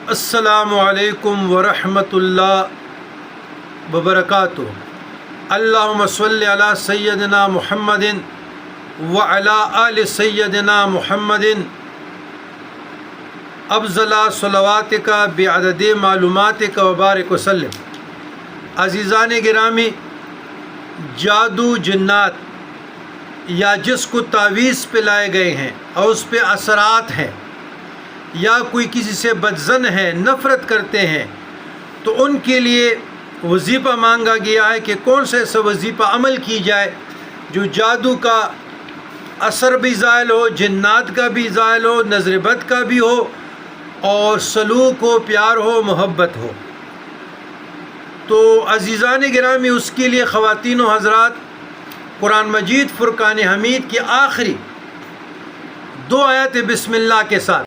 السلام علیکم ورحمۃ اللہ وبرکاتہ۔ اللہم صلی علی سیدنا محمد وعلی آل سیدنا محمد افضل صلواتک بعدد معلوماتک وبارک وسلم۔ عزیزان گرامی، جادو جنات یا جس کو تعویذ پلائے گئے ہیں اور اس پہ اثرات ہیں، یا کوئی کسی سے بدظن ہے، نفرت کرتے ہیں، تو ان کے لیے وظیفہ مانگا گیا ہے کہ کون سا ایسا وظیفہ عمل کی جائے جو جادو کا اثر بھی زائل ہو، جنات کا بھی زائل ہو، نظر بد کا بھی ہو، اور سلوک ہو، پیار ہو، محبت ہو۔ تو عزیزان گرامی، اس کے لیے خواتین و حضرات، قرآن مجید فرقان حمید کی آخری 2 آیات بسم اللہ کے ساتھ